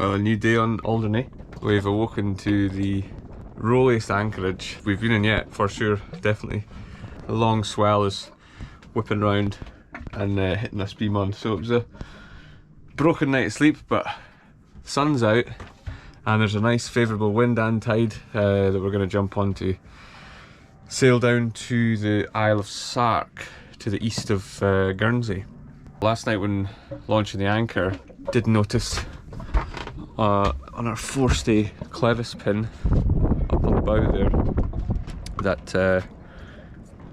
Well, a new day on Alderney. We've awoken to the rolliest anchorage we've been in yet, for sure, definitely. The long swell is whipping round and hitting us beam on. So it was a broken night's sleep, but the sun's out and there's a nice favourable wind and tide that we're going to jump on to sail down to the Isle of Sark to the east of Guernsey. Last night when launching the anchor, did notice on our forestay clevis pin up on the bow there that the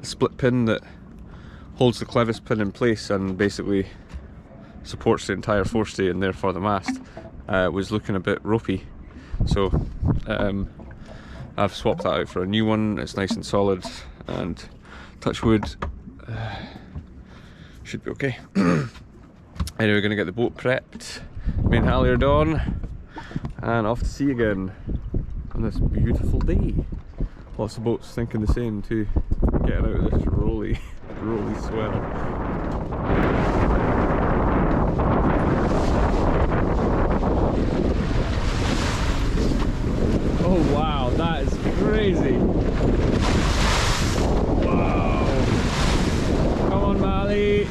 split pin that holds the clevis pin in place and basically supports the entire forestay and therefore the mast was looking a bit ropey. So I've swapped that out for a new one. It's nice and solid and touch wood, should be okay. Anyway, we're going to get the boat prepped, main halyard on, and off to sea again on this beautiful day. Lots of boats thinking the same too, getting out of this rolly swell. Oh wow, that is crazy! Wow! Come on, Maalie!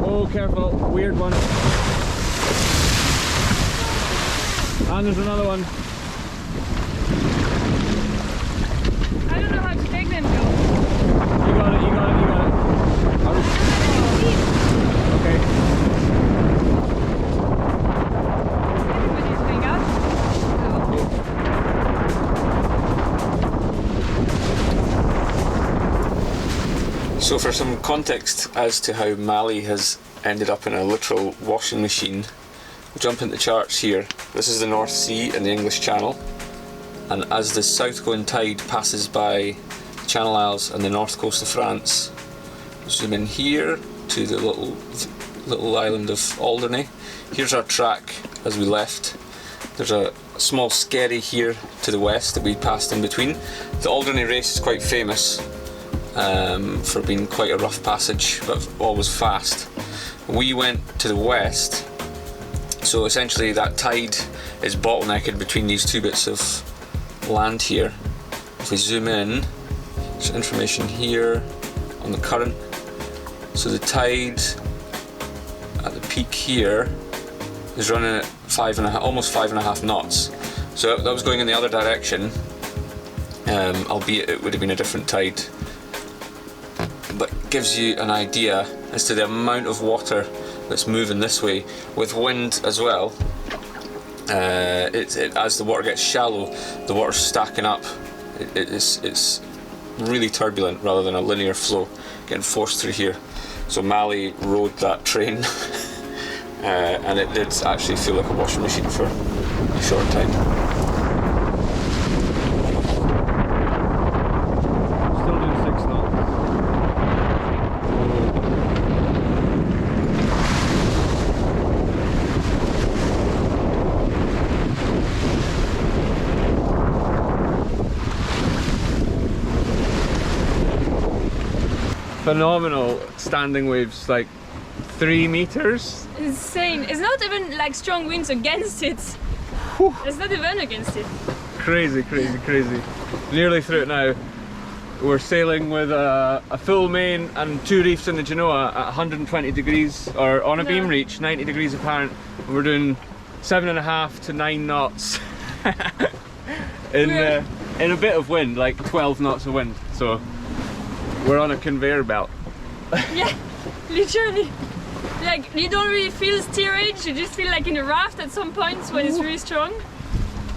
Oh, careful, weird one. And there's another one. I don't know how to take them though. You got it, you got it, you got it. Okay. Everybody's going out. So for some context as to how Maalie has ended up in a literal washing machine, we'll jump into charts here. This is the North Sea and the English Channel, and as the south-going tide passes by the Channel Isles and the north coast of France, zoom in here to the little island of Alderney. Here's our track as we left. There's a small skerry here to the west that we passed in between. The Alderney race is quite famous for being quite a rough passage, but always fast. We went to the west, so essentially that tide is bottlenecked between these two bits of land here. If we zoom in, there's information here on the current. So the tide at the peak here is running at almost 5.5 knots. So that was going in the other direction, albeit it would have been a different tide. But gives you an idea as to the amount of water that's moving this way with wind as well. As the water gets shallow, the water's stacking up. It's really turbulent rather than a linear flow getting forced through here. So Maalie rode that train and it did actually feel like a washing machine for a short time. Phenomenal standing waves, like 3 meters. Insane. It's not even like strong winds against it. Whew. It's not even against it. Crazy, crazy, crazy. Nearly through it now. We're sailing with a full main and 2 reefs in the Genoa at 120 degrees, or on a beam reach, 90 degrees apparent. And we're doing 7.5 to 9 knots in a bit of wind, like 12 knots of wind. So we're on a conveyor belt. Yeah, literally. Like, you don't really feel steerage, you just feel like in a raft at some points when it's really strong.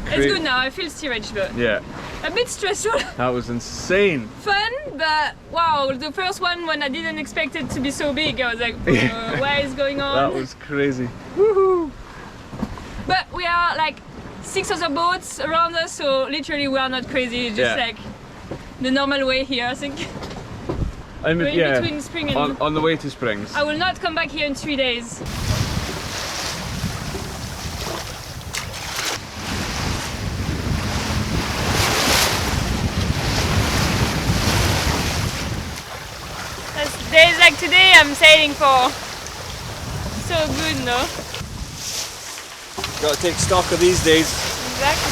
It's good now, I feel steerage, but yeah, a bit stressful. That was insane. Fun, but wow, the first one when I didn't expect it to be so big, I was like, what is going on? That was crazy. Woohoo! But we are like 6 other boats around us, so literally we are not crazy, just like the normal way here, I think. Between spring and on the way to Springs. I will not come back here in 3 days. Days like today I'm sailing for. So good, no? Got to take stock of these days. Exactly.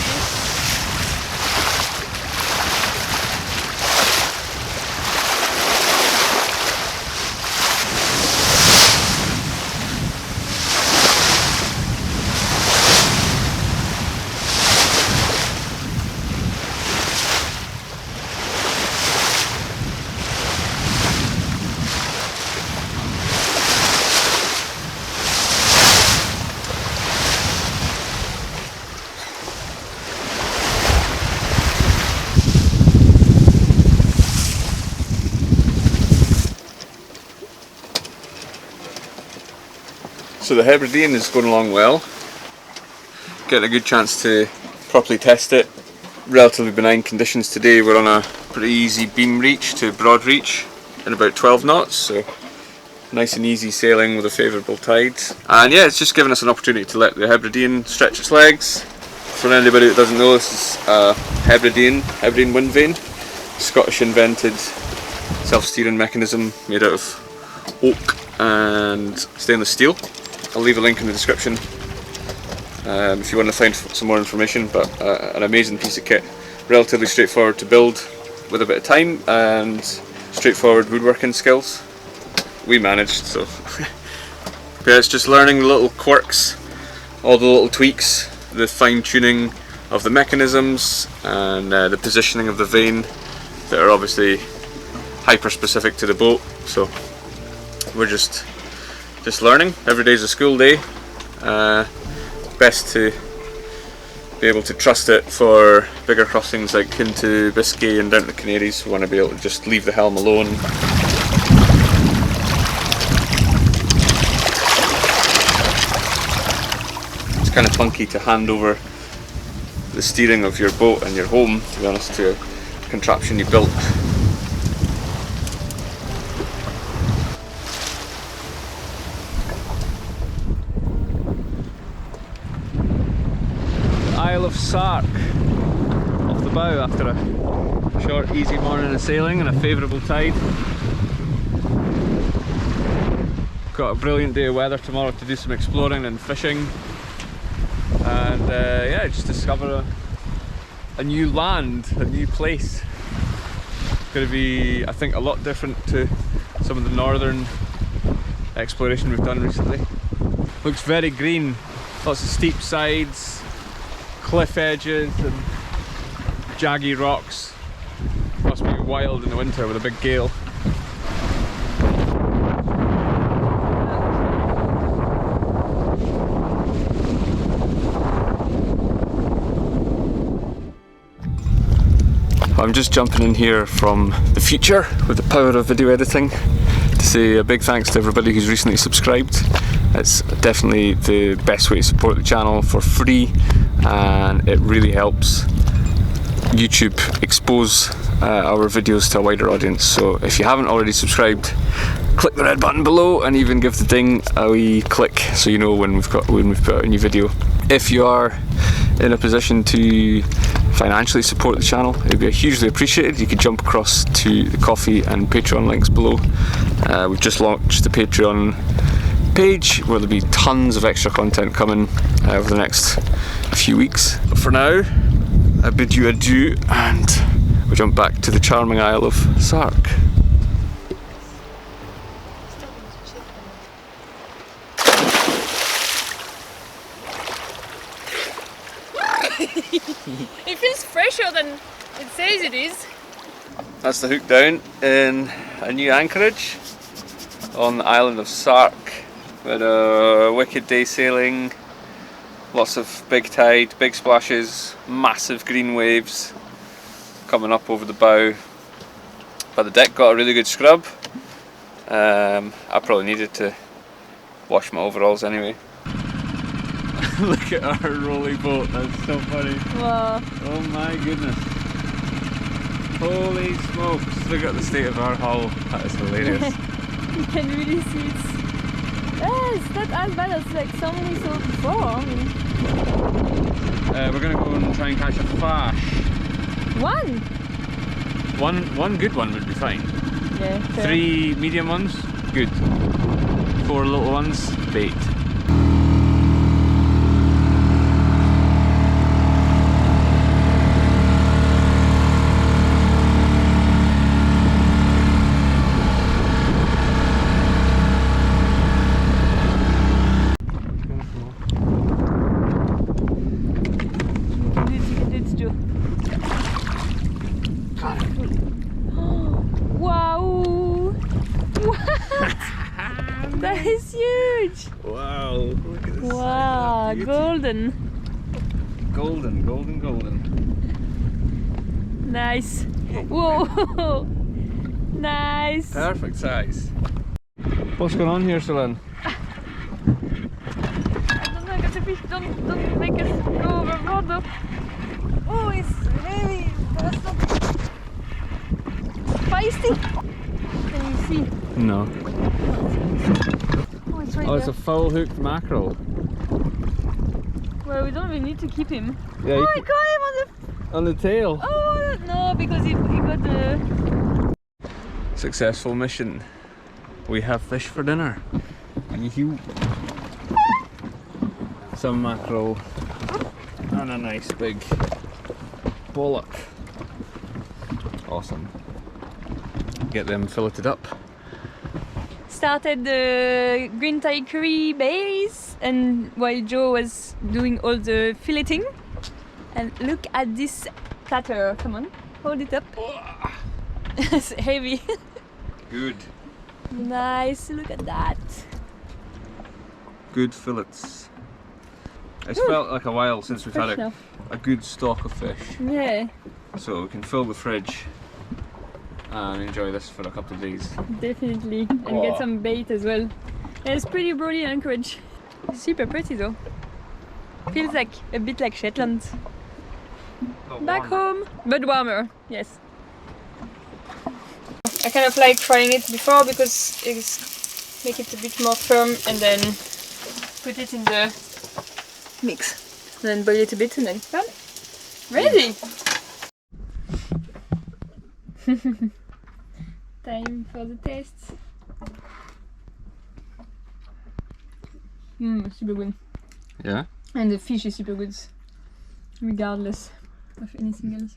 So the Hebridean is going along well. Getting a good chance to properly test it. Relatively benign conditions today. We're on a pretty easy beam reach to broad reach in about 12 knots, so nice and easy sailing with a favourable tide. And yeah, it's just given us an opportunity to let the Hebridean stretch its legs. For anybody that doesn't know, this is a Hebridean wind vane. Scottish invented self-steering mechanism made out of oak and stainless steel. I'll leave a link in the description if you want to find some more information, but an amazing piece of kit. Relatively straightforward to build with a bit of time and straightforward woodworking skills. We managed, so yeah, it's just learning the little quirks, all the little tweaks, the fine tuning of the mechanisms and the positioning of the vane that are obviously hyper specific to the boat. So we're just learning. Every day's a school day. Best to be able to trust it for bigger crossings like into Biscay and down to the Canaries. We want to be able to just leave the helm alone. It's kind of funky to hand over the steering of your boat and your home, to be honest, to a contraption you built. Isle of Sark off the bow after a short easy morning of sailing and a favourable tide. Got a brilliant day of weather tomorrow to do some exploring and fishing, and yeah, just discover a new land, a new place. It's going to be, I think, a lot different to some of the northern exploration we've done recently. Looks very green, lots of steep sides, cliff edges and jaggy rocks. Must be wild in the winter with a big gale. I'm just jumping in here from the future with the power of video editing to say a big thanks to everybody who's recently subscribed. It's definitely the best way to support the channel for free, and it really helps YouTube expose our videos to a wider audience. So if you haven't already subscribed, click the red button below and even give the ding a wee click so you know when we've put out a new video. If you are in a position to financially support the channel, it would be hugely appreciated. You could jump across to the Ko-fi and Patreon links below. We've just launched the Patreon page where there'll be tons of extra content coming over the next few weeks. But for now, I bid you adieu and we jump back to the charming Isle of Sark. It feels fresher than it says it is. That's the hook down in a new anchorage on the island of Sark. We had a wicked day sailing, lots of big tide, big splashes, massive green waves coming up over the bow. But the deck got a really good scrub. I probably needed to wash my overalls anyway. Look at our rolly boat, that's so funny. Wow. Oh my goodness. Holy smokes, look at the state of our hull, that is hilarious. You can really see it's not as bad as like so many saw before. I mean. We're going to go and try and catch a fish. One good one would be fine. Yeah, fair. 3 medium ones, good. 4 little ones, bait. Wow, look at this. Wow, golden. Golden. Nice. Whoa. Nice. Perfect size. What's going on here, Solène? I don't know, the fish don't make us go overboard though. Oh, it's heavy. That's not feisty. Can you see? No. Oh, it's right Oh, it's there. a foul hooked mackerel. Well, we don't really need to keep him. Yeah, Oh, I got him on the tail. Oh, no, because he got the... Successful mission. We have fish for dinner. Yoo-hoo. Some mackerel and a nice big bollock. Awesome. Get them filleted up. Started the green Thai curry base, and while Joe was doing all the filleting. And look at this platter. Come on, hold it up. It's heavy. Good. Nice, look at that. Good fillets. It's felt like a while since we've had a good stock of fish. Yeah. So we can fill the fridge and enjoy this for a couple of days. Definitely. And get some bait as well. And it's pretty broady anchorage. Super pretty though. Feels like a bit like Shetland. Back home, but warmer, yes. I kind of like trying it before because it's make it a bit more firm, and then put it in the mix. And then boil it a bit and then done. Ready! Time for the taste. Super good. Yeah? And the fish is super good, regardless of anything else.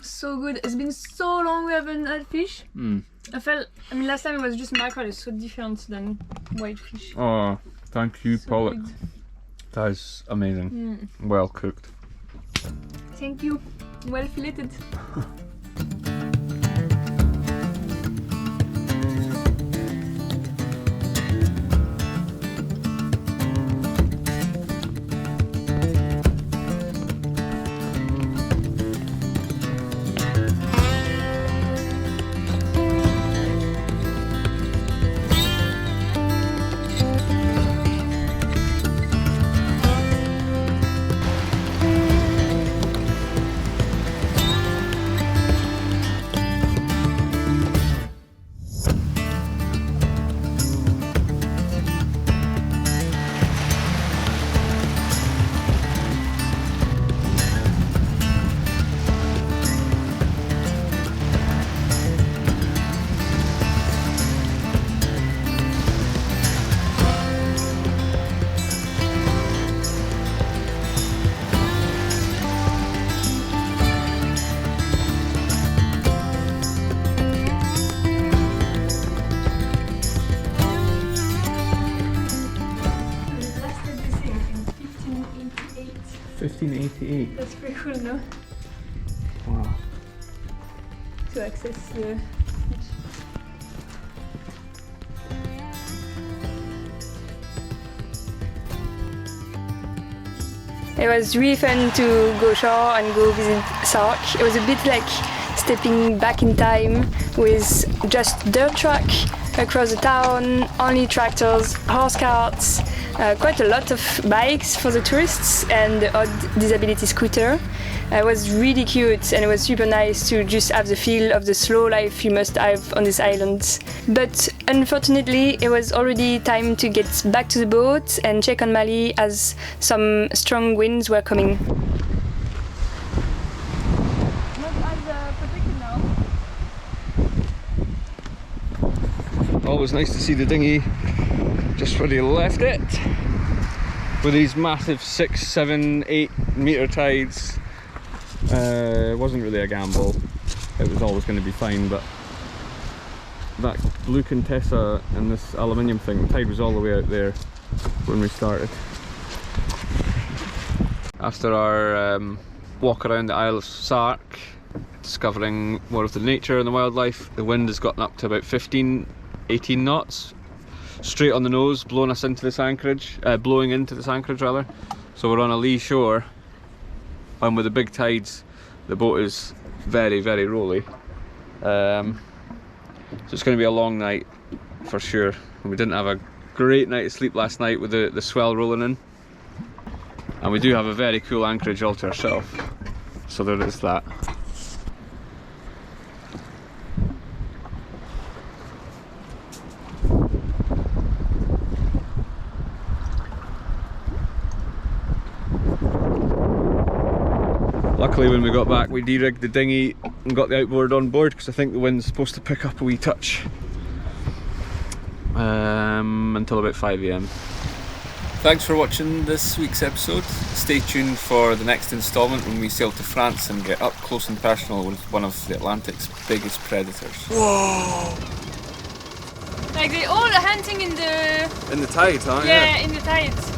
So good. It's been so long we haven't had fish. I mean, last time it was just mackerel. It's so different than whitefish. Oh, thank you, So Pollock. good. That is amazing. Well cooked. Thank you. Well filleted. That's pretty cool, no? Wow. To access the beach. It was really fun to go shore and go visit Sark. It was a bit like stepping back in time with just dirt track across the town, only tractors, horse carts, quite a lot of bikes for the tourists and the odd disability scooter. It was really cute and it was super nice to just have the feel of the slow life you must have on this island. But unfortunately it was already time to get back to the boat and check on Maalie as some strong winds were coming. Always nice to see the dinghy just where he left it. With these massive 6, 7, 8 metre tides. It wasn't really a gamble. It was always going to be fine, but that blue Contessa and this aluminium thing, the tide was all the way out there when we started. After our walk around the Isle of Sark, discovering more of the nature and the wildlife, the wind has gotten up to about 15 18 knots, straight on the nose, blowing into this anchorage rather. So we're on a lee shore, and with the big tides, the boat is very, very rolly. So it's going to be a long night for sure. And we didn't have a great night of sleep last night with the swell rolling in. And we do have a very cool anchorage all to ourselves. So there is that. Luckily when we got back we de-rigged the dinghy and got the outboard on board, because I think the wind's supposed to pick up a wee touch until about 5 AM. Thanks for watching this week's episode. Stay tuned for the next instalment when we sail to France and get up close and personal with one of the Atlantic's biggest predators. Whoa! Like they all are hunting in the tide, huh? Yeah, in the tides.